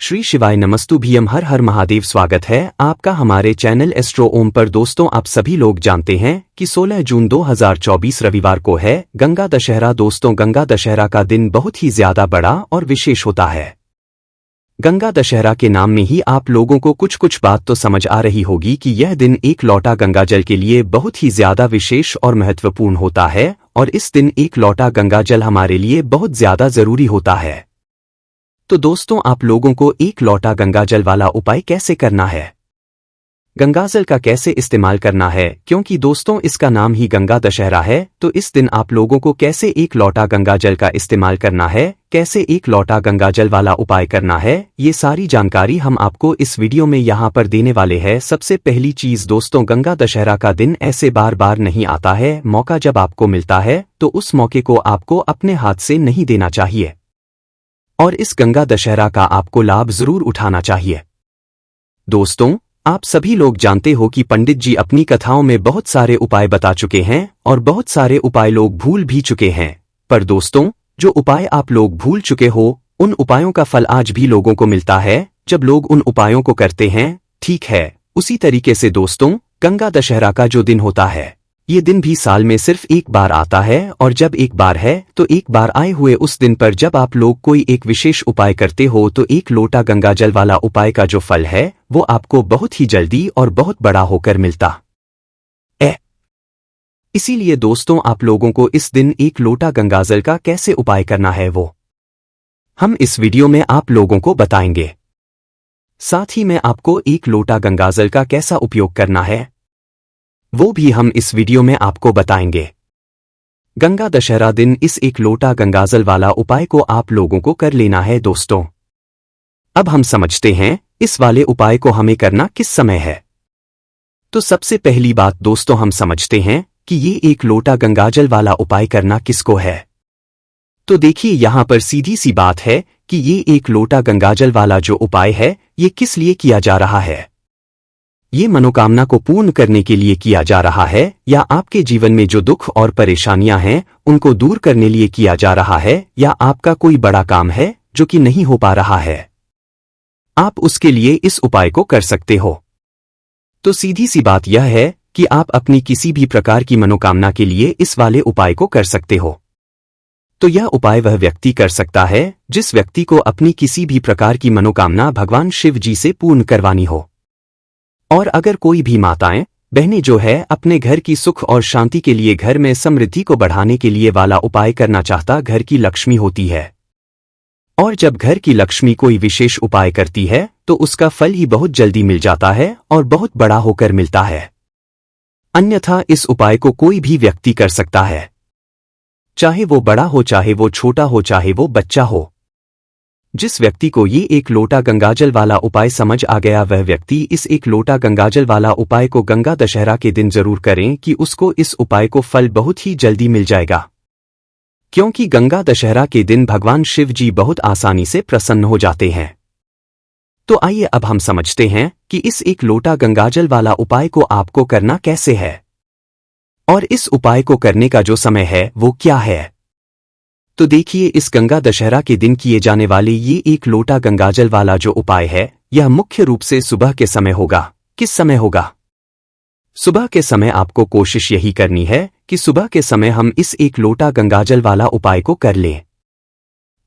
श्री शिवाय नमस्तुभ्यम हर हर महादेव। स्वागत है आपका हमारे चैनल एस्ट्रो ओम पर। दोस्तों, आप सभी लोग जानते हैं कि 16 जून 2024 रविवार को है गंगा दशहरा। दोस्तों, गंगा दशहरा का दिन बहुत ही ज्यादा बड़ा और विशेष होता है। गंगा दशहरा के नाम में ही आप लोगों को कुछ बात तो समझ आ रही होगी कि यह दिन एक लोटा गंगाजल के लिए बहुत ही ज्यादा विशेष और महत्वपूर्ण होता है और इस दिन एक लोटा गंगाजल हमारे लिए बहुत ज्यादा जरूरी होता है। तो दोस्तों, आप लोगों को एक लोटा गंगाजल वाला उपाय कैसे करना है, गंगाजल का कैसे इस्तेमाल करना है, क्योंकि दोस्तों इसका नाम ही गंगा दशहरा है। तो इस दिन आप लोगों को कैसे एक लोटा गंगाजल का इस्तेमाल करना है, कैसे एक लोटा गंगाजल वाला उपाय करना है, ये सारी जानकारी हम आपको इस वीडियो में यहाँ पर देने वाले हैं। सबसे पहली चीज दोस्तों, गंगा दशहरा का दिन ऐसे बार बार नहीं आता है। मौका जब आपको मिलता है तो उस मौके को आपको अपने हाथ से नहीं देना चाहिए और इस गंगा दशहरा का आपको लाभ जरूर उठाना चाहिए। दोस्तों, आप सभी लोग जानते हो कि पंडित जी अपनी कथाओं में बहुत सारे उपाय बता चुके हैं और बहुत सारे उपाय लोग भूल भी चुके हैं। पर दोस्तों, जो उपाय आप लोग भूल चुके हो उन उपायों का फल आज भी लोगों को मिलता है जब लोग उन उपायों को करते हैं। ठीक है, उसी तरीके से दोस्तों, गंगा दशहरा का जो दिन होता है, ये दिन भी साल में सिर्फ एक बार आता है और जब एक बार है तो एक बार आए हुए उस दिन पर जब आप लोग कोई एक विशेष उपाय करते हो तो एक लोटा गंगाजल वाला उपाय का जो फल है वो आपको बहुत ही जल्दी और बहुत बड़ा होकर मिलता है। इसीलिए दोस्तों, आप लोगों को इस दिन एक लोटा गंगाजल का कैसे उपाय करना है वो हम इस वीडियो में आप लोगों को बताएंगे। साथ ही में आपको एक लोटा गंगाजल का कैसा उपयोग करना है वो भी हम इस वीडियो में आपको बताएंगे। गंगा दशहरा दिन इस एक लोटा गंगाजल वाला उपाय को आप लोगों को कर लेना है। दोस्तों, अब हम समझते हैं इस वाले उपाय को हमें करना किस समय है। तो सबसे पहली बात दोस्तों, हम समझते हैं कि ये एक लोटा गंगाजल वाला उपाय करना किसको है। तो देखिए, यहां पर सीधी सी बात है कि ये एक लोटा गंगाजल वाला जो उपाय है ये किस लिए किया जा रहा है। ये मनोकामना को पूर्ण करने के लिए किया जा रहा है या आपके जीवन में जो दुख और परेशानियां हैं उनको दूर करने लिए किया जा रहा है या आपका कोई बड़ा काम है जो कि नहीं हो पा रहा है, आप उसके लिए इस उपाय को कर सकते हो। तो सीधी सी बात यह है कि आप अपनी किसी भी प्रकार की मनोकामना के लिए इस वाले उपाय को कर सकते हो। तो यह उपाय वह व्यक्ति कर सकता है जिस व्यक्ति को अपनी किसी भी प्रकार की मनोकामना भगवान शिव जी से पूर्ण करवानी हो। और अगर कोई भी माताएं बहनें जो है अपने घर की सुख और शांति के लिए, घर में समृद्धि को बढ़ाने के लिए वाला उपाय करना चाहता, घर की लक्ष्मी होती है और जब घर की लक्ष्मी कोई विशेष उपाय करती है तो उसका फल ही बहुत जल्दी मिल जाता है और बहुत बड़ा होकर मिलता है। अन्यथा इस उपाय को कोई भी व्यक्ति कर सकता है, चाहे वो बड़ा हो, चाहे वो छोटा हो, चाहे वो बच्चा हो। जिस व्यक्ति को ये एक लोटा गंगाजल वाला उपाय समझ आ गया वह व्यक्ति इस एक लोटा गंगाजल वाला उपाय को गंगा दशहरा के दिन जरूर करें कि उसको इस उपाय को फल बहुत ही जल्दी मिल जाएगा, क्योंकि गंगा दशहरा के दिन भगवान शिव जी बहुत आसानी से प्रसन्न हो जाते हैं। तो आइए अब हम समझते हैं कि इस एक लोटा गंगाजल वाला उपाय को आपको करना कैसे है और इस उपाय को करने का जो समय है वो क्या है। तो देखिए, इस गंगा दशहरा के दिन किए जाने वाले ये एक लोटा गंगाजल वाला जो उपाय है यह मुख्य रूप से सुबह के समय होगा। किस समय होगा? सुबह के समय आपको कोशिश यही करनी है कि सुबह के समय हम इस एक लोटा गंगाजल वाला उपाय को कर लें।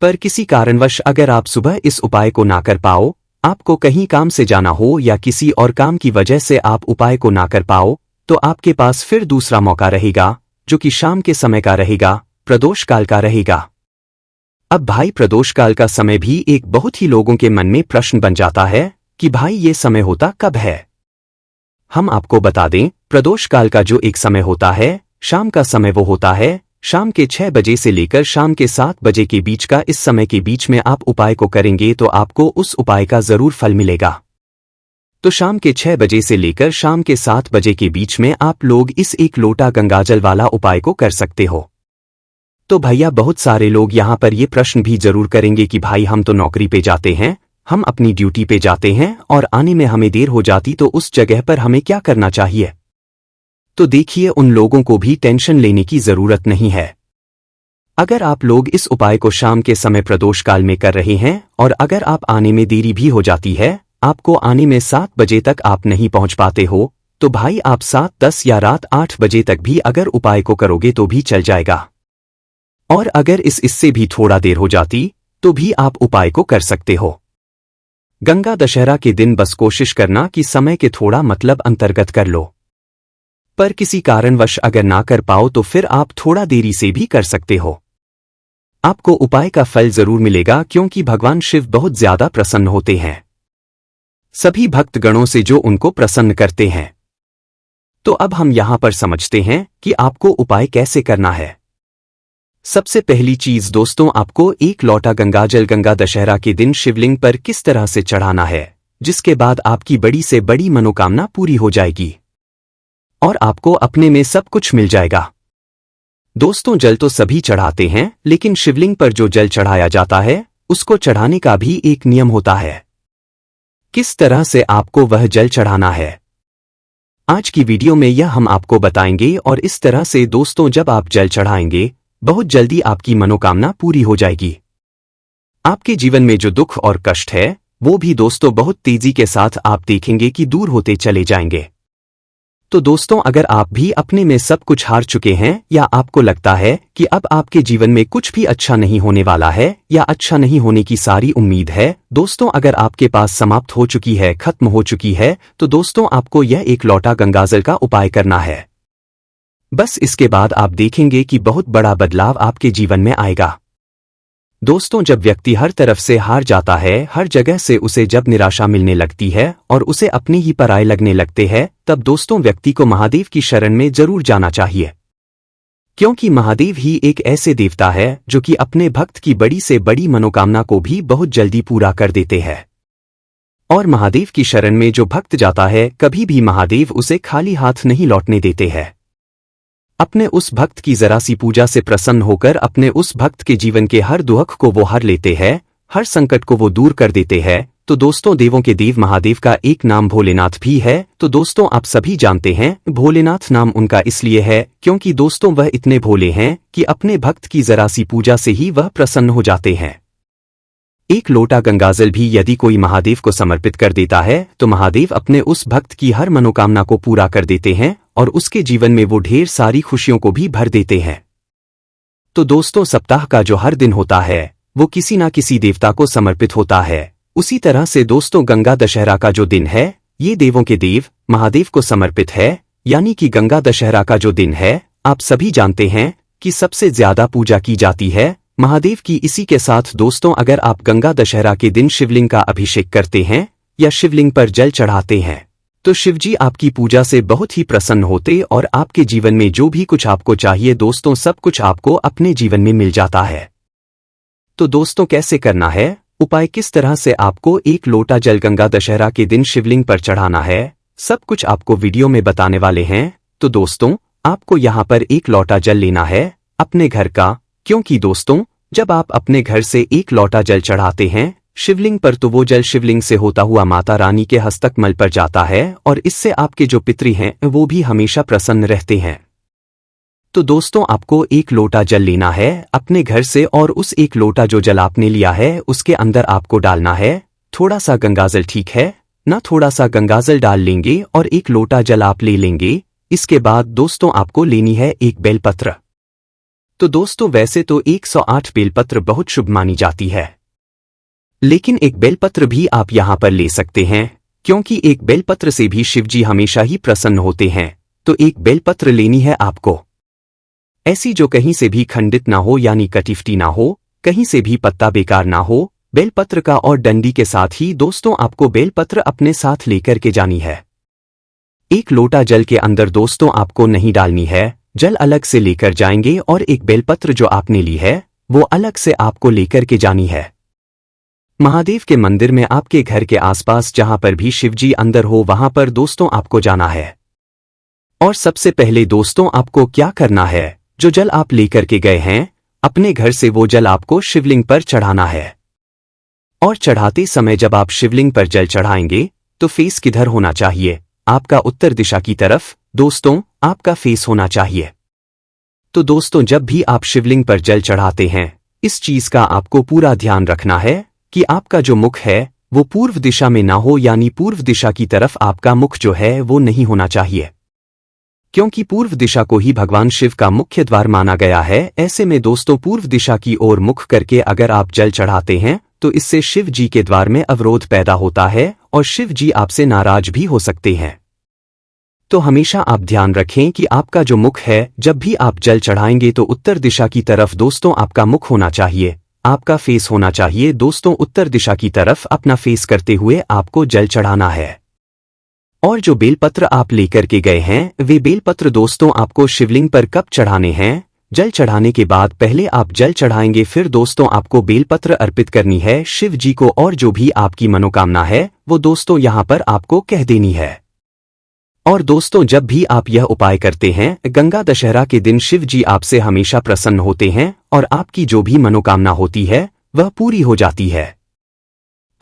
पर किसी कारणवश अगर आप सुबह इस उपाय को ना कर पाओ, आपको कहीं काम से जाना हो या किसी और काम की वजह से आप उपाय को ना कर पाओ, तो आपके पास फिर दूसरा मौका रहेगा जो कि शाम के समय का रहेगा, प्रदोष काल का रहेगा। अब भाई, प्रदोष काल का समय भी एक बहुत ही लोगों के मन में प्रश्न बन जाता है कि भाई ये समय होता कब है। हम आपको बता दें, प्रदोष काल का जो एक समय होता है शाम का समय, वो होता है शाम के 6 बजे से लेकर शाम के 7 बजे के बीच का। इस समय के बीच में आप उपाय को करेंगे तो आपको उस उपाय का जरूर फल मिलेगा। तो शाम के 6 बजे से लेकर शाम के 7 बजे के बीच में आप लोग इस एक लोटा गंगाजल वाला उपाय को कर सकते हो। तो भैया, बहुत सारे लोग यहाँ पर ये प्रश्न भी जरूर करेंगे कि भाई हम तो नौकरी पे जाते हैं, हम अपनी ड्यूटी पे जाते हैं और आने में हमें देर हो जाती, तो उस जगह पर हमें क्या करना चाहिए। तो देखिए, उन लोगों को भी टेंशन लेने की जरूरत नहीं है। अगर आप लोग इस उपाय को शाम के समय प्रदोष काल में कर रहे हैं और अगर आप आने में देरी भी हो जाती है, आपको आने में 7 बजे तक आप नहीं पहुंच पाते हो, तो भाई आप 7, 10 या रात 8 बजे तक भी अगर उपाय को करोगे तो भी चल जाएगा। और अगर इससे भी थोड़ा देर हो जाती तो भी आप उपाय को कर सकते हो। गंगा दशहरा के दिन बस कोशिश करना कि समय के थोड़ा मतलब अंतर्गत कर लो। पर किसी कारणवश अगर ना कर पाओ तो फिर आप थोड़ा देरी से भी कर सकते हो। आपको उपाय का फल जरूर मिलेगा क्योंकि भगवान शिव बहुत ज्यादा प्रसन्न होते हैं सभी भक्तगणों से जो उनको प्रसन्न करते हैं। तो अब हम यहां पर समझते हैं कि आपको उपाय कैसे करना है। सबसे पहली चीज दोस्तों, आपको 1 लोटा गंगाजल गंगा दशहरा के दिन शिवलिंग पर किस तरह से चढ़ाना है, जिसके बाद आपकी बड़ी से बड़ी मनोकामना पूरी हो जाएगी और आपको अपने में सब कुछ मिल जाएगा। दोस्तों, जल तो सभी चढ़ाते हैं, लेकिन शिवलिंग पर जो जल चढ़ाया जाता है उसको चढ़ाने का भी एक नियम होता है। किस तरह से आपको वह जल चढ़ाना है, आज की वीडियो में यह हम आपको बताएंगे। और इस तरह से दोस्तों, जब आप जल चढ़ाएंगे बहुत जल्दी आपकी मनोकामना पूरी हो जाएगी। आपके जीवन में जो दुख और कष्ट है वो भी दोस्तों बहुत तेजी के साथ आप देखेंगे कि दूर होते चले जाएंगे। तो दोस्तों, अगर आप भी अपने में सब कुछ हार चुके हैं या आपको लगता है कि अब आपके जीवन में कुछ भी अच्छा नहीं होने वाला है या अच्छा नहीं होने की सारी उम्मीद है, दोस्तों अगर आपके पास समाप्त हो चुकी है, खत्म हो चुकी है, तो दोस्तों आपको यह 1 लोटा गंगाजल का उपाय करना है। बस इसके बाद आप देखेंगे कि बहुत बड़ा बदलाव आपके जीवन में आएगा। दोस्तों, जब व्यक्ति हर तरफ से हार जाता है, हर जगह से उसे जब निराशा मिलने लगती है और उसे अपने ही पराये लगने लगते हैं, तब दोस्तों व्यक्ति को महादेव की शरण में जरूर जाना चाहिए। क्योंकि महादेव ही एक ऐसे देवता है जो कि अपने भक्त की बड़ी से बड़ी मनोकामना को भी बहुत जल्दी पूरा कर देते हैं। और महादेव की शरण में जो भक्त जाता है, कभी भी महादेव उसे खाली हाथ नहीं लौटने देते हैं। अपने उस भक्त की जरा सी पूजा से प्रसन्न होकर अपने उस भक्त के जीवन के हर दुख को वो हर लेते हैं, हर संकट को वो दूर कर देते हैं। तो दोस्तों, देवों के देव महादेव का एक नाम भोलेनाथ भी है। तो दोस्तों, आप सभी जानते हैं भोलेनाथ नाम उनका इसलिए है क्योंकि दोस्तों वह इतने भोले हैं कि अपने भक्त की जरा सी पूजा से ही वह प्रसन्न हो जाते हैं। 1 लोटा गंगाजल भी यदि कोई महादेव को समर्पित कर देता है तो महादेव अपने उस भक्त की हर मनोकामना को पूरा कर देते हैं और उसके जीवन में वो ढेर सारी खुशियों को भी भर देते हैं। तो दोस्तों, सप्ताह का जो हर दिन होता है वो किसी ना किसी देवता को समर्पित होता है। उसी तरह से दोस्तों, गंगा दशहरा का जो दिन है ये देवों के देव महादेव को समर्पित है। यानी कि गंगा दशहरा का जो दिन है, आप सभी जानते हैं कि सबसे ज्यादा पूजा की जाती है महादेव की। इसी के साथ दोस्तों, अगर आप गंगा दशहरा के दिन शिवलिंग का अभिषेक करते हैं या शिवलिंग पर जल चढ़ाते हैं तो शिवजी आपकी पूजा से बहुत ही प्रसन्न होते और आपके जीवन में जो भी कुछ आपको चाहिए दोस्तों, सब कुछ आपको अपने जीवन में मिल जाता है। तो दोस्तों, कैसे करना है उपाय, किस तरह से आपको 1 लोटा जल गंगा दशहरा के दिन शिवलिंग पर चढ़ाना है, सब कुछ आपको वीडियो में बताने वाले हैं। तो दोस्तों, आपको यहाँ पर 1 लोटा जल लेना है अपने घर का। क्योंकि दोस्तों, जब आप अपने घर से 1 लोटा जल चढ़ाते हैं शिवलिंग पर तो वो जल शिवलिंग से होता हुआ माता रानी के हस्तकमल पर जाता है और इससे आपके जो पितृ हैं वो भी हमेशा प्रसन्न रहते हैं। तो दोस्तों, आपको 1 लोटा जल लेना है अपने घर से और उस 1 लोटा जो जल आपने लिया है उसके अंदर आपको डालना है थोड़ा सा गंगाजल, ठीक है ना। थोड़ा सा गंगाजल डाल लेंगे और 1 लोटा जल आप ले लेंगे। इसके बाद दोस्तों, आपको लेनी है 1 बेलपत्र। तो दोस्तों, वैसे तो 108 बेलपत्र बहुत शुभ मानी जाती है, लेकिन 1 बेलपत्र भी आप यहां पर ले सकते हैं क्योंकि 1 बेलपत्र से भी शिवजी हमेशा ही प्रसन्न होते हैं। तो 1 बेलपत्र लेनी है आपको, ऐसी जो कहीं से भी खंडित ना हो, यानी कटिफटी ना हो, कहीं से भी पत्ता बेकार ना हो। बेलपत्र का और डंडी के साथ ही दोस्तों आपको बेलपत्र अपने साथ लेकर के जानी है। 1 लोटा जल के अंदर दोस्तों आपको नहीं डालनी है, जल अलग से लेकर जाएंगे और 1 बेलपत्र जो आपने ली है वो अलग से आपको लेकर के जानी है। महादेव के मंदिर में आपके घर के आसपास जहां पर भी शिवजी अंदर हो वहां पर दोस्तों आपको जाना है। और सबसे पहले दोस्तों आपको क्या करना है, जो जल आप लेकर के गए हैं अपने घर से वो जल आपको शिवलिंग पर चढ़ाना है। और चढ़ाते समय जब आप शिवलिंग पर जल चढ़ाएंगे तो फेस किधर होना चाहिए, आपका उत्तर दिशा की तरफ दोस्तों आपका फेस होना चाहिए। तो दोस्तों जब भी आप शिवलिंग पर जल चढ़ाते हैं, इस चीज का आपको पूरा ध्यान रखना है कि आपका जो मुख है वो पूर्व दिशा में ना हो, यानी पूर्व दिशा की तरफ आपका मुख जो है वो नहीं होना चाहिए, क्योंकि पूर्व दिशा को ही भगवान शिव का मुख्य द्वार माना गया है। ऐसे में दोस्तों पूर्व दिशा की ओर मुख करके अगर आप जल चढ़ाते हैं तो इससे शिव जी के द्वार में अवरोध पैदा होता है और शिव जी आपसे नाराज भी हो सकते हैं। तो हमेशा आप ध्यान रखें कि आपका जो मुख है, जब भी आप जल चढ़ाएंगे तो उत्तर दिशा की तरफ दोस्तों आपका मुख होना चाहिए, आपका फेस होना चाहिए। दोस्तों उत्तर दिशा की तरफ अपना फेस करते हुए आपको जल चढ़ाना है। और जो बेलपत्र आप लेकर के गए हैं वे बेलपत्र दोस्तों आपको शिवलिंग पर कब चढ़ाने हैं? जल चढ़ाने के बाद पहले आप जल चढ़ाएंगे, फिर दोस्तों आपको बेलपत्र अर्पित करनी है शिव जी को, और जो भी आपकी मनोकामना है वो दोस्तों यहाँ पर आपको कह देनी है। और दोस्तों जब भी आप यह उपाय करते हैं, गंगा दशहरा के दिन शिव जी आपसे हमेशा प्रसन्न होते हैं और आपकी जो भी मनोकामना होती है वह पूरी हो जाती है।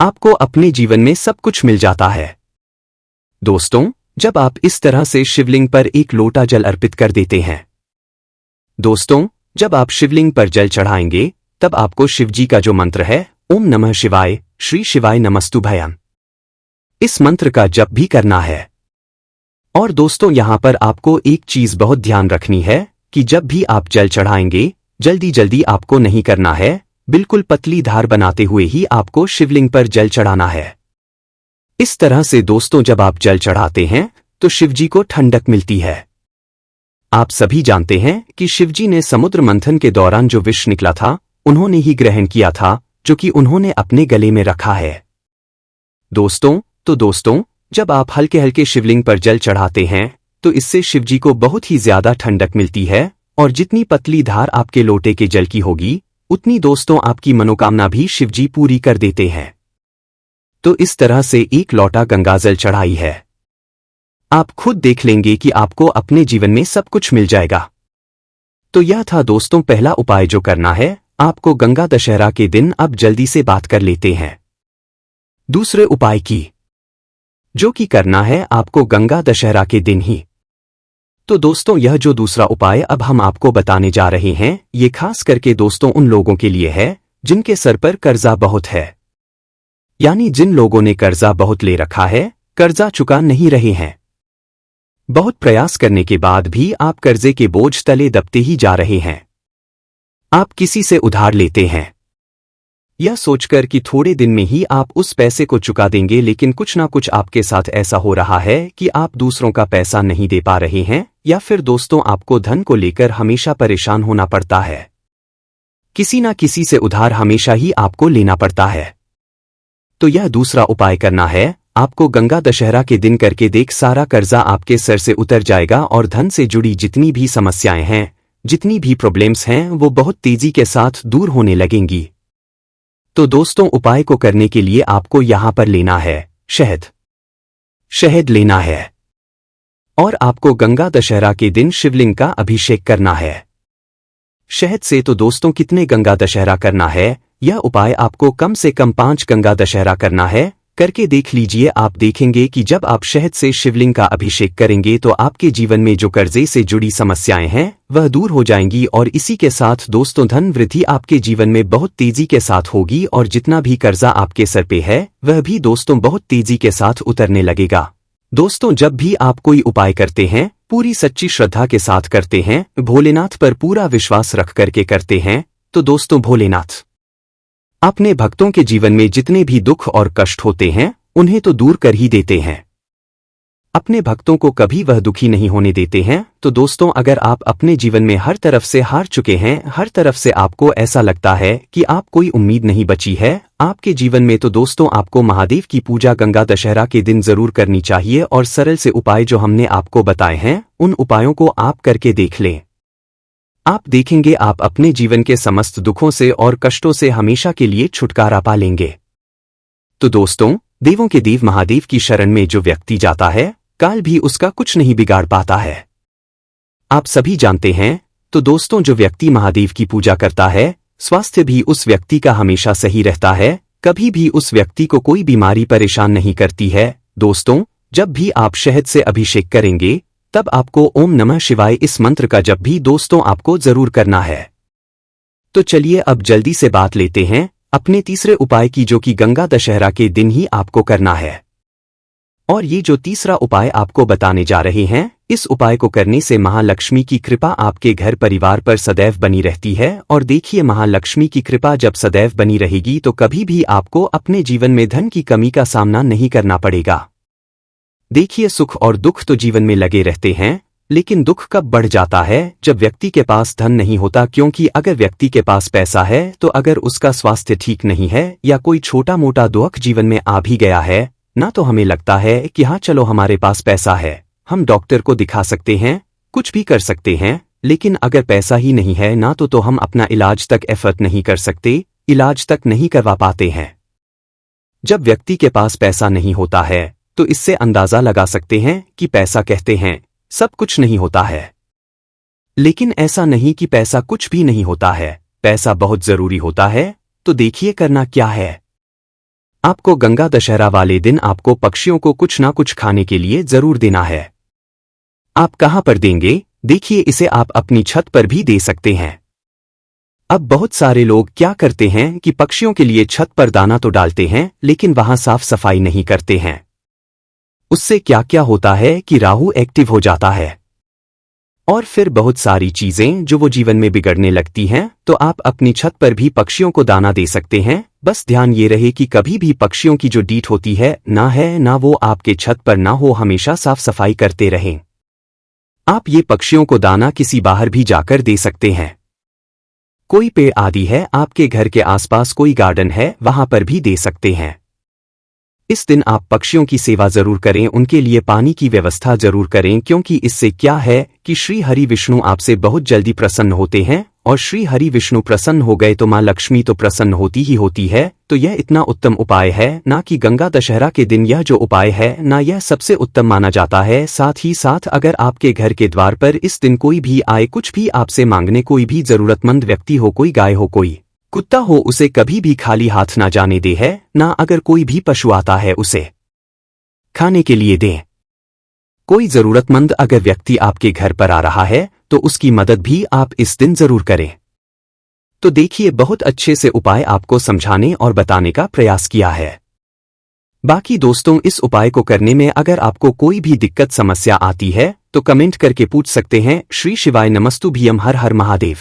आपको अपने जीवन में सब कुछ मिल जाता है। दोस्तों जब आप इस तरह से शिवलिंग पर एक लोटा जल अर्पित कर देते हैं, दोस्तों जब आप शिवलिंग पर जल चढ़ाएंगे तब आपको शिव जी का जो मंत्र है ओम नमः शिवाय श्री शिवाय नमस्तुभ्यं, इस मंत्र का जप भी करना है। और दोस्तों यहाँ पर आपको एक चीज बहुत ध्यान रखनी है कि जब भी आप जल चढ़ाएंगे जल्दी जल्दी आपको नहीं करना है, बिल्कुल पतली धार बनाते हुए ही आपको शिवलिंग पर जल चढ़ाना है। इस तरह से दोस्तों जब आप जल चढ़ाते हैं तो शिवजी को ठंडक मिलती है। आप सभी जानते हैं कि शिवजी ने समुद्र मंथन के दौरान जो विष निकला था उन्होंने ही ग्रहण किया था, जो कि उन्होंने अपने गले में रखा है। दोस्तों जब आप हल्के हल्के शिवलिंग पर जल चढ़ाते हैं तो इससे शिवजी को बहुत ही ज्यादा ठंडक मिलती है, और जितनी पतली धार आपके लोटे के जल की होगी उतनी दोस्तों आपकी मनोकामना भी शिवजी पूरी कर देते हैं। तो इस तरह से एक लोटा गंगाजल चढ़ाई है, आप खुद देख लेंगे कि आपको अपने जीवन में सब कुछ मिल जाएगा। तो यह था दोस्तों पहला उपाय जो करना है आपको गंगा दशहरा के दिन। अब जल्दी से बात कर लेते हैं दूसरे उपाय की, जो कि करना है आपको गंगा दशहरा के दिन ही। तो दोस्तों यह जो दूसरा उपाय अब हम आपको बताने जा रहे हैं ये खास करके दोस्तों उन लोगों के लिए है जिनके सर पर कर्जा बहुत है, यानी जिन लोगों ने कर्जा बहुत ले रखा है, कर्जा चुका नहीं रहे हैं, बहुत प्रयास करने के बाद भी आप कर्जे के बोझ तले दबते ही जा रहे हैं। आप किसी से उधार लेते हैं यह सोचकर कि थोड़े दिन में ही आप उस पैसे को चुका देंगे, लेकिन कुछ ना कुछ आपके साथ ऐसा हो रहा है कि आप दूसरों का पैसा नहीं दे पा रहे हैं, या फिर दोस्तों आपको धन को लेकर हमेशा परेशान होना पड़ता है, किसी ना किसी से उधार हमेशा ही आपको लेना पड़ता है। तो यह दूसरा उपाय करना है आपको गंगा दशहरा के दिन करके देख, सारा कर्जा आपके सर से उतर जाएगा और धन से जुड़ी जितनी भी समस्याएं हैं, जितनी भी प्रॉब्लम्स हैं वो बहुत तेजी के साथ दूर होने लगेंगी। तो दोस्तों उपाय को करने के लिए आपको यहां पर लेना है शहद लेना है, और आपको गंगा दशहरा के दिन शिवलिंग का अभिषेक करना है शहद से। तो दोस्तों कितने गंगा दशहरा करना है, यह उपाय आपको कम से कम 5 गंगा दशहरा करना है। करके देख लीजिए, आप देखेंगे कि जब आप शहद से शिवलिंग का अभिषेक करेंगे तो आपके जीवन में जो कर्जे से जुड़ी समस्याएं हैं वह दूर हो जाएंगी, और इसी के साथ दोस्तों धन वृद्धि आपके जीवन में बहुत तेजी के साथ होगी, और जितना भी कर्जा आपके सर पे है वह भी दोस्तों बहुत तेजी के साथ उतरने लगेगा। दोस्तों जब भी आप कोई उपाय करते हैं पूरी सच्ची श्रद्धा के साथ करते हैं, भोलेनाथ पर पूरा विश्वास रख करके करते हैं, तो दोस्तों भोलेनाथ अपने भक्तों के जीवन में जितने भी दुख और कष्ट होते हैं उन्हें तो दूर कर ही देते हैं, अपने भक्तों को कभी वह दुखी नहीं होने देते हैं। तो दोस्तों अगर आप अपने जीवन में हर तरफ से हार चुके हैं, हर तरफ से आपको ऐसा लगता है कि आप कोई उम्मीद नहीं बची है आपके जीवन में, तो दोस्तों आपको महादेव की पूजा गंगा दशहरा के दिन जरूर करनी चाहिए। और सरल से उपाय जो हमने आपको बताए हैं उन उपायों को आप करके देख लें, आप देखेंगे आप अपने जीवन के समस्त दुखों से और कष्टों से हमेशा के लिए छुटकारा पा लेंगे। तो दोस्तों देवों के देव महादेव की शरण में जो व्यक्ति जाता है काल भी उसका कुछ नहीं बिगाड़ पाता है, आप सभी जानते हैं। तो दोस्तों जो व्यक्ति महादेव की पूजा करता है स्वास्थ्य भी उस व्यक्ति का हमेशा सही रहता है, कभी भी उस व्यक्ति को कोई बीमारी परेशान नहीं करती है। दोस्तों जब भी आप शहद से अभिषेक करेंगे तब आपको ओम नमः शिवाय इस मंत्र का जप भी दोस्तों आपको जरूर करना है। तो चलिए अब जल्दी से बात लेते हैं अपने तीसरे उपाय की, जो कि गंगा दशहरा के दिन ही आपको करना है। और ये जो तीसरा उपाय आपको बताने जा रहे हैं, इस उपाय को करने से महालक्ष्मी की कृपा आपके घर परिवार पर सदैव बनी रहती है। और देखिए, महालक्ष्मी की कृपा जब सदैव बनी रहेगी तो कभी भी आपको अपने जीवन में धन की कमी का सामना नहीं करना पड़ेगा। देखिए, सुख और दुख तो जीवन में लगे रहते हैं, लेकिन दुख कब बढ़ जाता है? जब व्यक्ति के पास धन नहीं होता। क्योंकि अगर व्यक्ति के पास पैसा है तो अगर उसका स्वास्थ्य ठीक नहीं है या कोई छोटा मोटा दुख जीवन में आ भी गया है ना, तो हमें लगता है कि हाँ चलो हमारे पास पैसा है, हम डॉक्टर को दिखा सकते हैं, कुछ भी कर सकते हैं। लेकिन अगर पैसा ही नहीं है ना तो हम अपना इलाज तक एफर्ट नहीं कर सकते, इलाज तक नहीं करवा पाते हैं। जब व्यक्ति के पास पैसा नहीं होता है तो इससे अंदाजा लगा सकते हैं कि पैसा कहते हैं सब कुछ नहीं होता है। लेकिन ऐसा नहीं कि पैसा कुछ भी नहीं होता है, पैसा बहुत जरूरी होता है। तो देखिए करना क्या है। आपको गंगा दशहरा वाले दिन आपको पक्षियों को कुछ ना कुछ खाने के लिए जरूर देना है। आप कहां पर देंगे? देखिए, इसे आप अपनी छत पर भी दे सकते हैं। अब बहुत सारे लोग क्या करते हैं कि पक्षियों के लिए छत पर दाना तो डालते हैं लेकिन वहां साफ सफाई नहीं करते हैं। उससे क्या क्या होता है कि राहु एक्टिव हो जाता है और फिर बहुत सारी चीजें जो वो जीवन में बिगड़ने लगती हैं। तो आप अपनी छत पर भी पक्षियों को दाना दे सकते हैं। बस ध्यान ये रहे कि कभी भी पक्षियों की जो डीट होती है ना वो आपके छत पर ना हो, हमेशा साफ सफाई करते रहें। आप ये पक्षियों को दाना किसी बाहर भी जाकर दे सकते हैं। कोई पेड़ आदि है, आपके घर के आसपास कोई गार्डन है, वहां पर भी दे सकते हैं। इस दिन आप पक्षियों की सेवा जरूर करें, उनके लिए पानी की व्यवस्था जरूर करें। क्योंकि इससे क्या है कि श्री हरि विष्णु आपसे बहुत जल्दी प्रसन्न होते हैं और श्री हरि विष्णु प्रसन्न हो गए तो मां लक्ष्मी तो प्रसन्न होती ही होती है। तो यह इतना उत्तम उपाय है ना कि गंगा दशहरा के दिन यह जो उपाय है ना, यह सबसे उत्तम माना जाता है। साथ ही साथ अगर आपके घर के द्वार पर इस दिन कोई भी आए, कुछ भी आपसे मांगने, कोई भी जरूरतमंद व्यक्ति हो, कोई गाय हो, कोई कुत्ता हो, उसे कभी भी खाली हाथ ना जाने दे है ना। अगर कोई भी पशु आता है उसे खाने के लिए दें। कोई जरूरतमंद अगर व्यक्ति आपके घर पर आ रहा है तो उसकी मदद भी आप इस दिन जरूर करें। तो देखिए, बहुत अच्छे से उपाय आपको समझाने और बताने का प्रयास किया है। बाकी दोस्तों, इस उपाय को करने में अगर आपको कोई भी दिक्कत समस्या आती है तो कमेंट करके पूछ सकते हैं। श्री शिवाय नमस्तुभ्यम। हर हर महादेव।